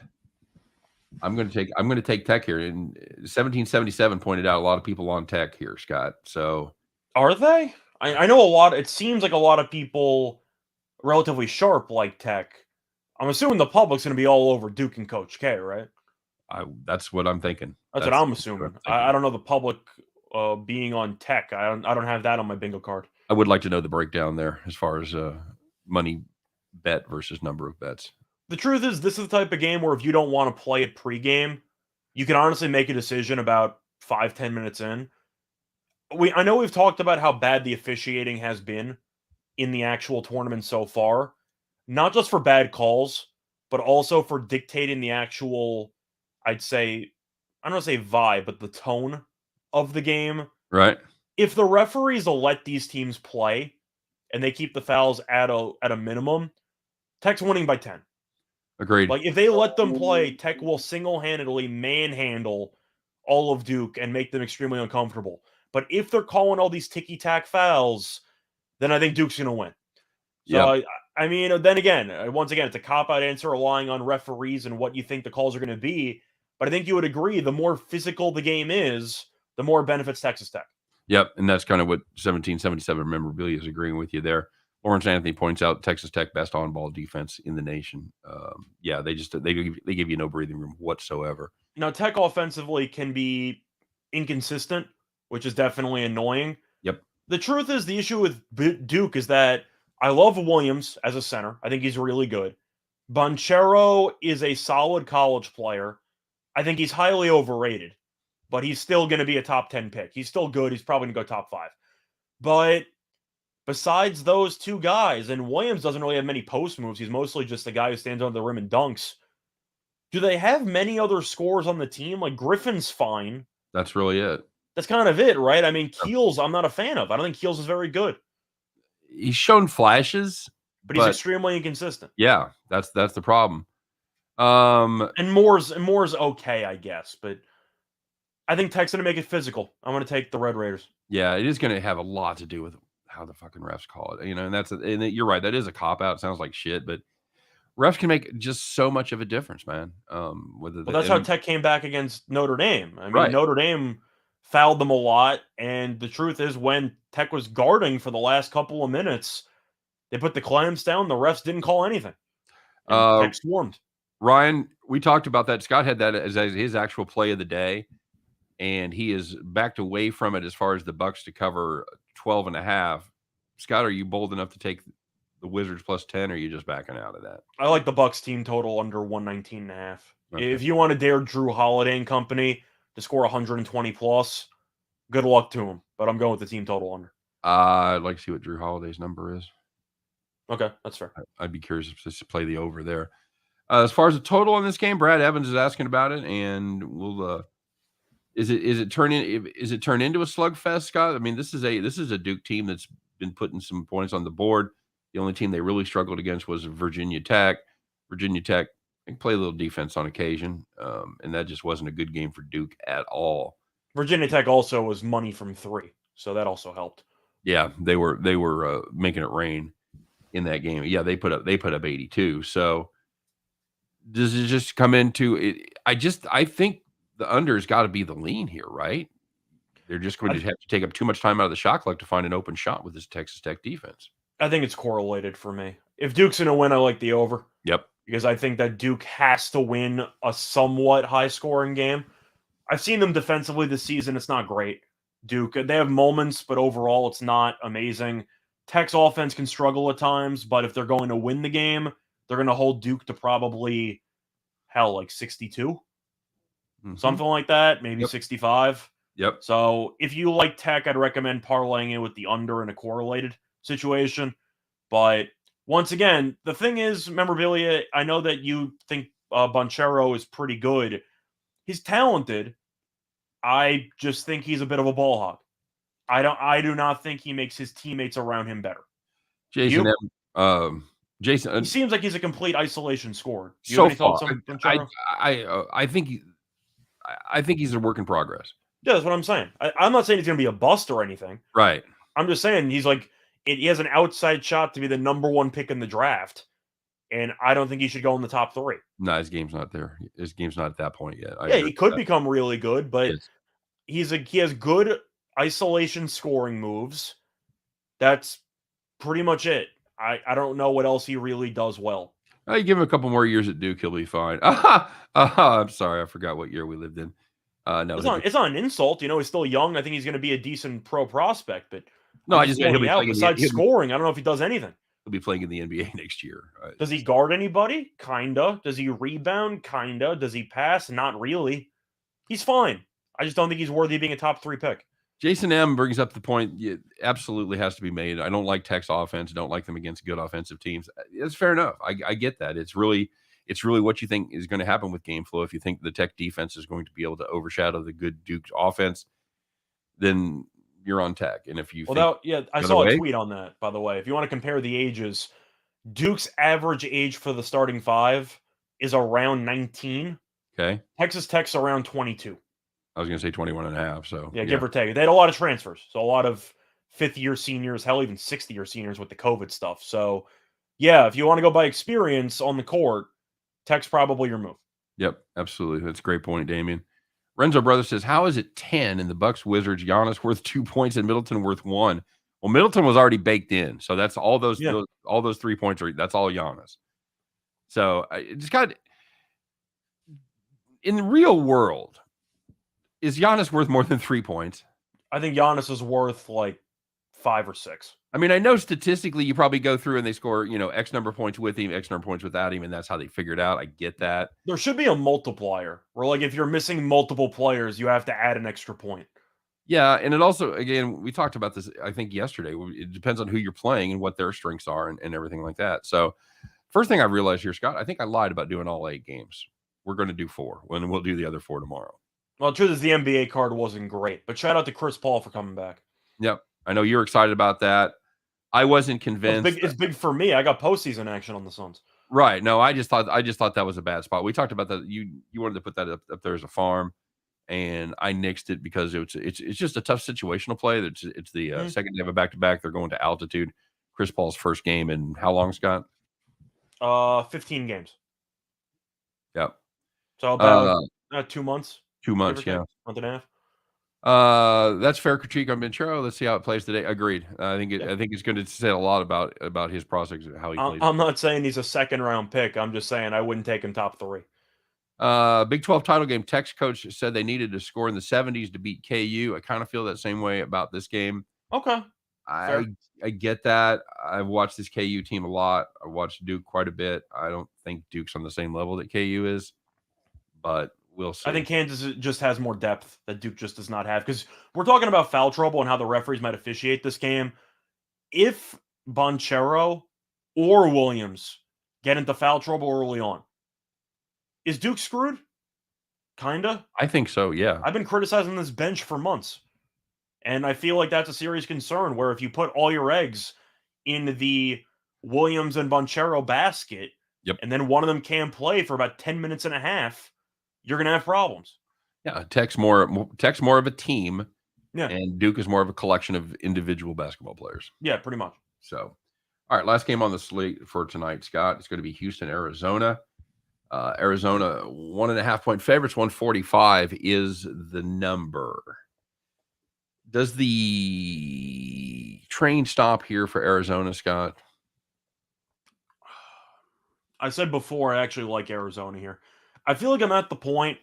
I'm going to take Tech here. And 1777 pointed out a lot of people on Tech here, Scott. So are they? I know a lot. It seems like a lot of people relatively sharp like Tech. I'm assuming the public's going to be all over Duke and Coach K, right? That's what I'm thinking. That's what I'm assuming. I don't know the public being on Tech. I don't have that on my bingo card. I would like to know the breakdown there as far as money bet versus number of bets. The truth is, this is the type of game where if you don't want to play it pregame, you can honestly make a decision about 5-10 minutes in. I know we've talked about how bad the officiating has been in the actual tournament so far, not just for bad calls, but also for dictating the actual, I'd say, I don't want to say vibe, but the tone of the game. Right. If the referees will let these teams play and they keep the fouls at a minimum, Tech's winning by 10. Agreed. Like, if they let them play, Tech will single-handedly manhandle all of Duke and make them extremely uncomfortable. But if they're calling all these ticky-tack fouls, then I think Duke's going to win. So, yep. I mean, then again, once again, it's a cop-out answer relying on referees and what you think the calls are going to be. But I think you would agree, the more physical the game is, the more it benefits Texas Tech. Yep, and that's kind of what 1777 memorabilia is agreeing with you there. Lawrence Anthony points out Texas Tech best on-ball defense in the nation. Yeah, they give you no breathing room whatsoever. Now, Tech offensively can be inconsistent, which is definitely annoying. Yep. The truth is, the issue with Duke is that I love Williams as a center. I think he's really good. Banchero is a solid college player. I think he's highly overrated, but he's still going to be a top 10 pick. He's still good. He's probably going to go top 5. But besides those 2 guys, and Williams doesn't really have many post moves. He's mostly just the guy who stands under the rim and dunks. Do they have many other scorers on the team? Like, Griffin's fine. That's really it. That's kind of it, right? I mean, Keels, I'm not a fan of. I don't think Keels is very good. He's shown flashes, but he's extremely inconsistent. Yeah, that's the problem. And Moore's okay, I guess, but I think Tech's going to make it physical. I'm going to take the Red Raiders. Yeah, it is going to have a lot to do with how the fucking refs call it, and you're right. That is a cop out. It sounds like shit, but refs can make just so much of a difference, man. That's how Tech came back against Notre Dame. I mean, right. Notre Dame fouled them a lot, and the truth is, when Tech was guarding for the last couple of minutes, they put the clamps down. The refs didn't call anything. Tech swarmed. Ryan, we talked about that. Scott had that as his actual play of the day, and he is backed away from it as far as the Bucks to cover 12.5. Scott, are you bold enough to take the Wizards plus 10, or are you just backing out of that? I like the Bucks team total under 119.5. Okay. If you want to dare Drew Holiday and company to score 120 plus, good luck to him. But I'm going with the team total under. I'd like to see what Drew Holiday's number is. Okay, that's fair. I'd be curious to play the over there. As far as the total in this game, Brad Evans is asking about it, and we'll. Is it turned into a slugfest, Scott? I mean, this is a Duke team that's been putting some points on the board. The only team they really struggled against was Virginia Tech. Virginia Tech can play a little defense on occasion, and that just wasn't a good game for Duke at all. Virginia Tech also was money from 3, so that also helped. Yeah, they were making it rain in that game. Yeah, they put up 82. So does it just come into it? I think the under's got to be the lean here, right? They're just going to have to take up too much time out of the shot clock to find an open shot with this Texas Tech defense. I think it's correlated for me. If Duke's going to win, I like the over. Yep. Because I think that Duke has to win a somewhat high-scoring game. I've seen them defensively this season. It's not great. Duke, they have moments, but overall it's not amazing. Tech's offense can struggle at times, but if they're going to win the game, they're going to hold Duke to probably, like 62? Something like that, maybe 65. Yep. So if you like Tech, I'd recommend parlaying it with the under in a correlated situation. But once again, the thing is, memorabilia, I know that you think Banchero is pretty good. He's talented. I just think he's a bit of a ball hog. I do not think he makes his teammates around him better. Jason, he seems like he's a complete isolation scorer. Do you so have any far, thoughts on Banchero? I think he's a work in progress. Yeah, that's what I'm saying. I'm not saying he's going to be a bust or anything. Right. I'm just saying he has an outside shot to be the number one pick in the draft, and I don't think he should go in the top 3. No, his game's not there. His game's not at that point yet. He could become really good, but he has good isolation scoring moves. That's pretty much it. I don't know what else he really does well. You give him a couple more years at Duke, he'll be fine. I'm sorry, I forgot what year we lived in. No, it's not an insult. He's still young. I think he's going to be a decent pro prospect, but no, I just he'll be playing besides scoring. I don't know if he does anything. He'll be playing in the NBA next year. Does he guard anybody? Kinda. Does he rebound? Kinda. Does he pass? Not really. He's fine. I just don't think he's worthy of being a top 3 pick. Jason M brings up the point. It absolutely has to be made. I don't like Tech's offense. Don't like them against good offensive teams. It's fair enough. I get that. It's really what you think is going to happen with game flow. If you think the Tech defense is going to be able to overshadow the good Duke offense, then you're on Tech. And if you I saw a tweet on that, by the way. If you want to compare the ages, Duke's average age for the starting 5 is around 19. Okay. Texas Tech's around 22. I was going to say 21 and a half. So give or take. They had a lot of transfers. So a lot of 5th-year seniors, hell, even 60-year seniors with the COVID stuff. So, if you want to go by experience on the court, Tech's probably your move. Yep, absolutely. That's a great point, Damien. Renzo Brother says, how is it 10 in the Bucks Wizards? Giannis worth 2 points and Middleton worth 1. Well, Middleton was already baked in. So that's all those 3 points that's all Giannis. So it's got in the real world, is Giannis worth more than 3 points? I think Giannis is worth like 5 or 6. I mean, I know statistically you probably go through and they score, X number of points with him, X number of points without him, and that's how they figure it out. I get that. There should be a multiplier where, if you're missing multiple players, you have to add an extra point. Yeah, and it also, again, we talked about this, I think, yesterday. It depends on who you're playing and what their strengths are and everything like that. So, first thing I realized here, Scott, I think I lied about doing all 8 games. We're going to do 4, and we'll do the other 4 tomorrow. Well, the truth is the NBA card wasn't great, but shout out to Chris Paul for coming back. Yep. I know you're excited about that. I wasn't convinced. It's big for me. I got postseason action on the Suns. Right. No, I just thought that was a bad spot. We talked about that. You wanted to put that up there as a farm, and I nixed it because it's just a tough situational play. It's the second day of a back-to-back. They're going to altitude. Chris Paul's first game in how long, Scott? 15 games. Yep. So about 2 months. 2 months, yeah. Month and a half. That's fair critique on Banchero. Let's see how it plays today. Agreed. I think it's going to say a lot about his prospects and how he plays. I'm not saying he's a 2nd-round pick. I'm just saying I wouldn't take him top 3. Big 12 title game. Tech's coach said they needed to score in the 70s to beat KU. I kind of feel that same way about this game. Okay. I get that. I've watched this KU team a lot. I watched Duke quite a bit. I don't think Duke's on the same level that KU is, but we'll see. I think Kansas just has more depth that Duke just does not have, because we're talking about foul trouble and how the referees might officiate this game. If Banchero or Williams get into foul trouble early on, is Duke screwed? Kinda. I think so, yeah. I've been criticizing this bench for months, and I feel like that's a serious concern, where if you put all your eggs in the Williams and Banchero basket, and then one of them can't play for about 10 minutes and a half, you're going to have problems. Yeah, Tech's more of a team Yeah. And Duke is more of a collection of individual basketball players. Yeah, pretty much. So, all right, last game on the slate for tonight, Scott. It's going to be Houston, Arizona. Arizona 1.5 point favorites. 145 is the number. Does the train stop here for Arizona, Scott? I said before, I actually like Arizona here. I feel like I'm at the point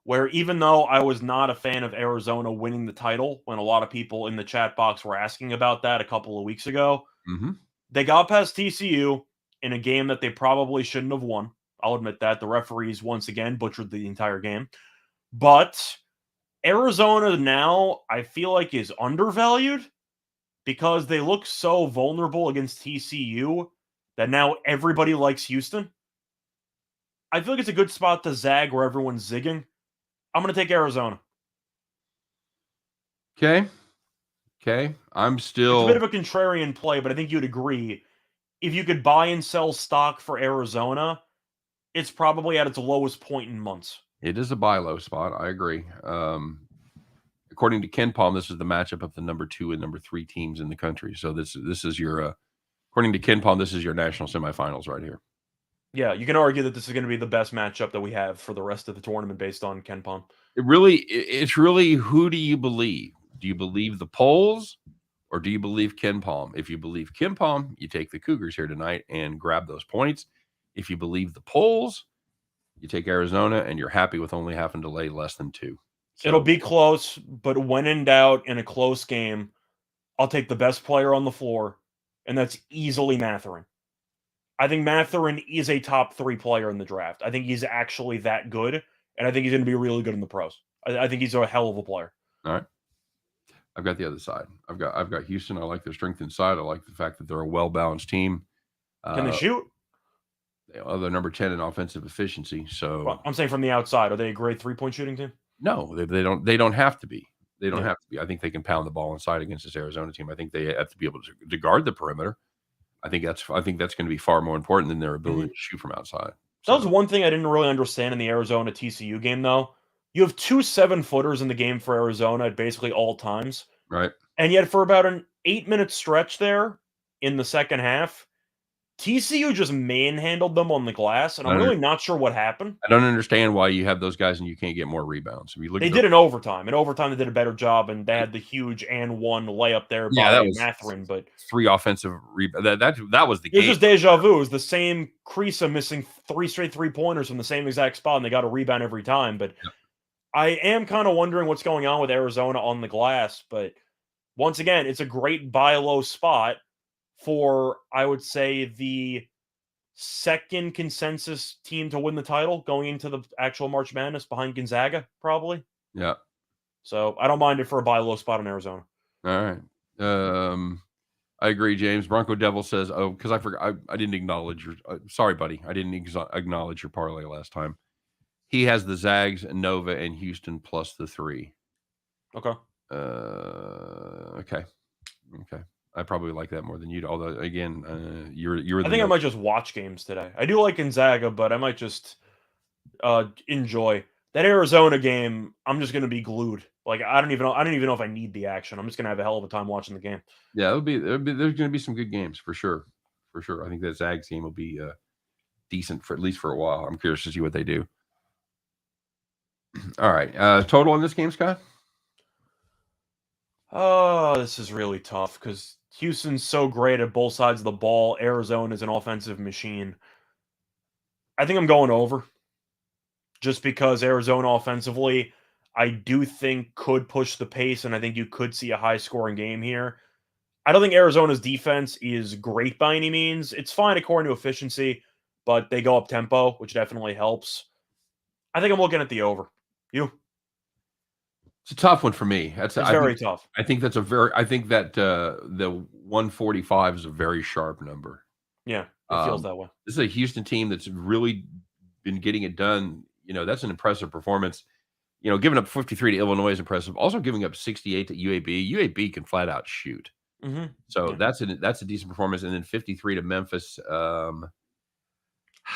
where even though I was not a fan of Arizona winning the title, when a lot of people in the chat box were asking about that a couple of weeks ago, they got past TCU in a game that they probably shouldn't have won. I'll admit that. The referees once again butchered the entire game. But Arizona now, I feel like, is undervalued because they look so vulnerable against TCU that now everybody likes Houston. I feel like it's a good spot to zag where everyone's zigging. I'm going to take Arizona. Okay. I'm still... It's a bit of a contrarian play, but I think you'd agree. If you could buy and sell stock for Arizona, it's probably at its lowest point in months. It is a buy low spot. I agree. According to Ken Palm, this is the matchup of the number 2 and number 3 teams in the country. So this is your, according to Ken Palm, this is your national semifinals right here. Yeah, you can argue that this is going to be the best matchup that we have for the rest of the tournament based on Ken Palm. It's really, who do you believe? Do you believe the polls or do you believe Ken Palm? If you believe Ken Palm, you take the Cougars here tonight and grab those points. If you believe the polls, you take Arizona and you're happy with only having to lay less than 2. So, it'll be close, but when in doubt in a close game, I'll take the best player on the floor, and that's easily Mathurin. I think Mathurin is a top 3 player in the draft. I think he's actually that good, and I think he's going to be really good in the pros. I think he's a hell of a player. All right. I've got the other side. I've got Houston. I like their strength inside. I like the fact that they're a well-balanced team. Can they shoot? They're number 10 in offensive efficiency. So well, I'm saying from the outside, are they a great 3-point shooting team? No, they don't have to be. They don't have to be. I think they can pound the ball inside against this Arizona team. I think they have to be able to guard the perimeter. I think that's going to be far more important than their ability to shoot from outside. So. That was one thing I didn't really understand in the Arizona TCU game, though. You have 2 7-footers in the game for Arizona at basically all times. Right. And yet for about an 8-minute stretch there in the second half, TCU just manhandled them on the glass, and I'm really not sure what happened. I don't understand why you have those guys and you can't get more rebounds. They did in overtime. In overtime, they did a better job, and they had the huge and one layup there by Mathurin. But 3 offensive rebounds. That was the game. It was just deja vu. It was the same Creasa missing 3 straight 3-pointers from the same exact spot, and they got a rebound every time. But I am kind of wondering what's going on with Arizona on the glass. But once again, it's a great buy low spot for, I would say, the second consensus team to win the title going into the actual March Madness behind Gonzaga, probably. Yeah. So I don't mind it for a buy low spot in Arizona. All right. I agree, James. Bronco Devil says, oh, because I forgot, I didn't acknowledge your, sorry, buddy. I didn't acknowledge your parlay last time. He has the Zags and Nova and Houston plus the 3. Okay. Okay. I probably like that more than you do. Although, again, you're. I think I might just watch games today. I do like Gonzaga, but I might just enjoy that Arizona game. I'm just going to be glued. Like I don't even know if I need the action. I'm just going to have a hell of a time watching the game. Yeah, there's going to be some good games for sure. I think that Zags game will be decent for at least for a while. I'm curious to see what they do. All right, total on this game, Scott. Oh, this is really tough because Houston's so great at both sides of the ball. Arizona is an offensive machine. I think I'm going over just because Arizona offensively, I do think could push the pace, and I think you could see a high-scoring game here. I don't think Arizona's defense is great by any means. It's fine according to efficiency, but they go up tempo, which definitely helps. I think I'm looking at the over. You? It's a tough one for me. It's very tough. I think that the 145 is a very sharp number. Yeah, it feels that way. This is a Houston team that's really been getting it done. That's an impressive performance. Giving up 53 to Illinois is impressive. Also giving up 68 to UAB. UAB can flat out shoot. Mm-hmm. So that's a decent performance. And then 53 to Memphis.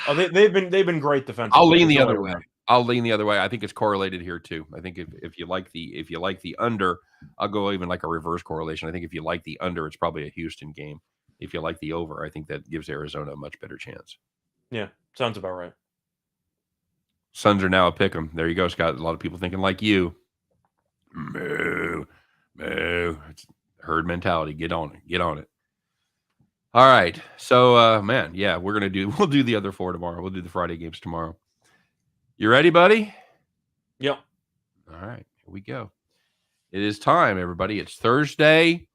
They've been great defensively. I'll lean the other way. I'll lean the other way. I think it's correlated here too. I think if you like the under, I'll go even like a reverse correlation. I think if you like the under, it's probably a Houston game. If you like the over, I think that gives Arizona a much better chance. Yeah, sounds about right. Suns are now a pick 'em. There you go, Scott. A lot of people thinking like you. Moo, moo. It's herd mentality. Get on it. Get on it. All right. So, man, yeah, we'll do the other 4 tomorrow. We'll do the Friday games tomorrow. You ready, buddy? Yep. All right. Here we go. It is time, everybody. It's Thursday.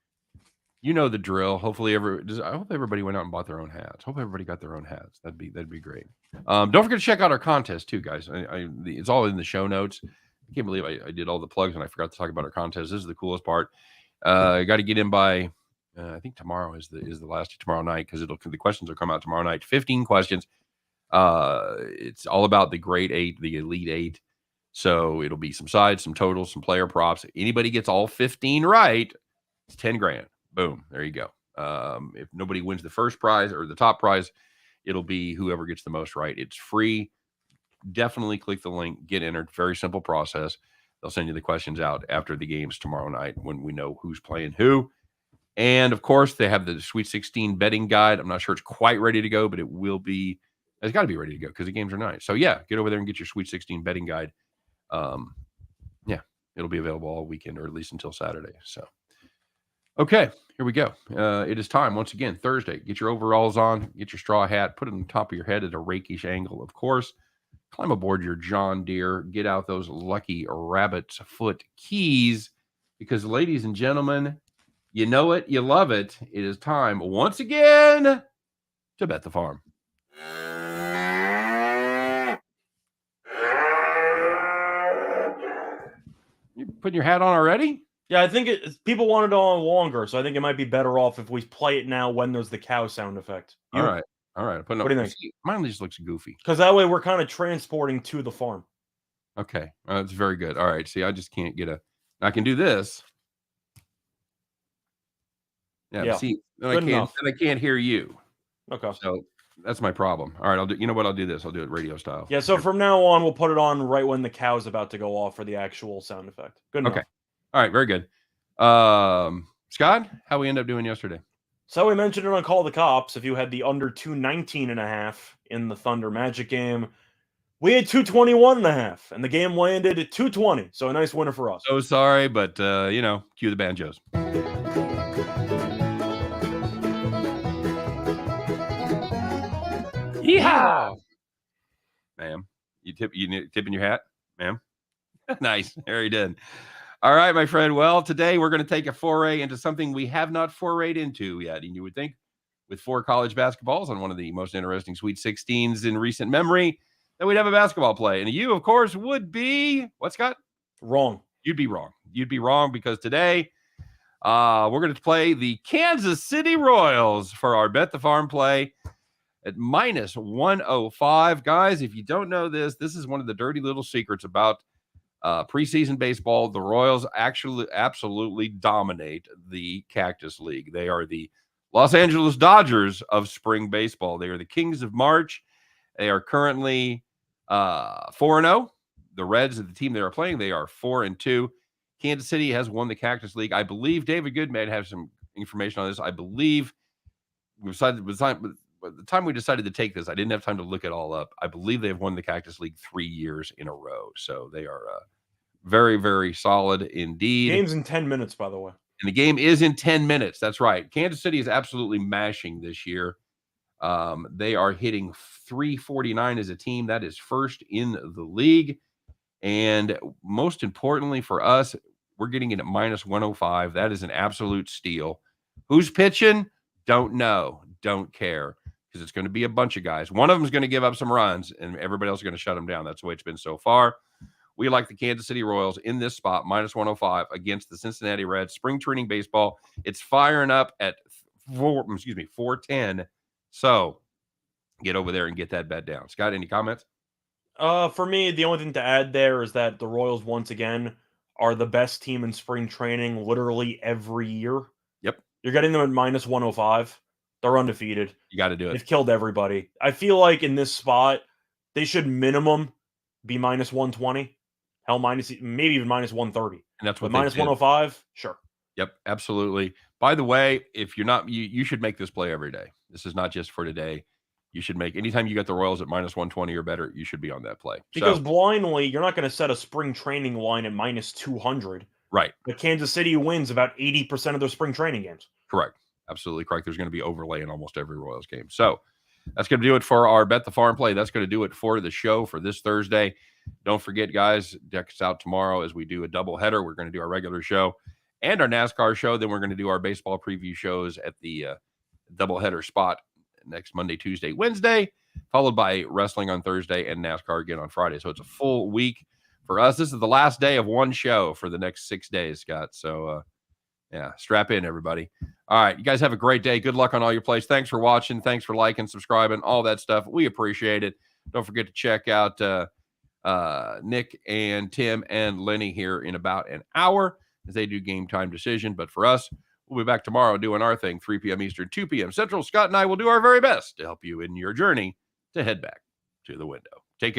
You know the drill. Hopefully, I hope everybody went out and bought their own hats. Hope everybody got their own hats. That'd be great. Don't forget to check out our contest too, guys. It's all in the show notes. I can't believe I did all the plugs and I forgot to talk about our contest. This is the coolest part. I got to get in by I think tomorrow is the last tomorrow night because the questions will come out tomorrow night. 15 questions. It's all about the grade 8, the elite 8. So it'll be some sides, some totals, some player props. Anybody gets all 15 right, it's 10 grand. Boom. There you go. If nobody wins the first prize or the top prize, it'll be whoever gets the most right. It's free. Definitely click the link, get entered. Very simple process. They'll send you the questions out after the games tomorrow night when we know who's playing who. And of course, they have the Sweet 16 betting guide. I'm not sure it's quite ready to go, but it will be. It's got to be ready to go because the games are nice. So yeah, get over there and get your Sweet 16 betting guide. Yeah, it'll be available all weekend or at least until Saturday. So, okay, here we go. It is time once again, Thursday. Get your overalls on, get your straw hat, put it on the top of your head at a rakish angle, of course. Climb aboard your John Deere, get out those lucky rabbit's foot keys because, ladies and gentlemen, you know it, you love it. It is time once again to bet the farm. You putting your hat on already? Yeah, I think people want it on longer, so I think it might be better off if we play it now when there's the cow sound effect. All right. What do you think? Mine just looks goofy. Because that way we're kind of transporting to the farm. Okay. That's very good. All right. See, I just can't I can do this. Yeah. See, then I can't hear you. Okay. So that's my problem. All right. You know what? I'll do this. I'll do it radio style. Yeah. So from now on, we'll put it on right when the cow's about to go off for the actual sound effect. Good enough. Okay. All right. Very good. Scott, how we end up doing yesterday? So we mentioned it on Call the Cops. If you had the under 219.5 in the Thunder Magic game, we had 221.5, and the game landed at 220. So a nice winner for us. So sorry, but cue the banjos. Yeehaw! Ma'am, you tipping your hat, ma'am? Nice. There he did. All right, my friend. Well, today we're going to take a foray into something we have not forayed into yet. And you would think with 4 college basketballs on one of the most interesting Sweet 16s in recent memory that we'd have a basketball play. And you, of course, would be, what, Scott? Wrong. You'd be wrong. You'd be wrong because today we're going to play the Kansas City Royals for our Bet the Farm play at minus 105. Guys, if you don't know this is one of the dirty little secrets about preseason baseball. The Royals actually absolutely dominate the Cactus League. They are the Los Angeles Dodgers of spring baseball. They are the Kings of March. They are currently 4-0. The Reds are the team they are playing. They are 4-2. Kansas City has won the Cactus League. I believe David Good may have some information on this. I believe by the time we decided to take this, I didn't have time to look it all up. I believe they have won the Cactus League 3 years in a row. So they are very, very solid indeed. Game's in 10 minutes, by the way. And the game is in 10 minutes. That's right. Kansas City is absolutely mashing this year. They are hitting 349 as a team. That is first in the league. And most importantly for us, we're getting it at minus 105. That is an absolute steal. Who's pitching? Don't know. Don't care. Because it's going to be a bunch of guys. One of them is going to give up some runs, and everybody else is going to shut them down. That's the way it's been so far. We like the Kansas City Royals in this spot, minus 105 against the Cincinnati Reds. Spring training baseball. It's firing up at 410. So get over there and get that bet down. Scott, any comments? For me, the only thing to add there is that the Royals, once again, are the best team in spring training literally every year. Yep. You're getting them at minus 105. They're undefeated. You got to do it. They've killed everybody. I feel like in this spot, they should minimum be minus 120. Hell, maybe even minus 130. And that's what but minus they did. 105, sure. Yep, absolutely. By the way, if you're not, you should make this play every day. This is not just for today. You should make, anytime you got the Royals at minus 120 or better, you should be on that play. Because blindly, you're not going to set a spring training line at minus 200. Right. But Kansas City wins about 80% of their spring training games. Correct. Absolutely correct. There's going to be overlay in almost every Royals game. So that's going to do it for our Bet the Farm play. That's going to do it for the show for this Thursday. Don't forget, guys, check us out tomorrow as we do a doubleheader. We're going to do our regular show and our NASCAR show. Then we're going to do our baseball preview shows at the doubleheader spot next Monday, Tuesday, Wednesday, followed by wrestling on Thursday and NASCAR again on Friday. So it's a full week for us. This is the last day of one show for the next 6 days, Scott. So, yeah, strap in, everybody. All right, you guys have a great day. Good luck on all your plays. Thanks for watching. Thanks for liking, subscribing, all that stuff. We appreciate it. Don't forget to check out Nick and Tim and Lenny here in about an hour as they do Game Time Decision. But for us, we'll be back tomorrow doing our thing, 3 p.m. Eastern, 2 p.m. Central. Scott and I will do our very best to help you in your journey to head back to the window.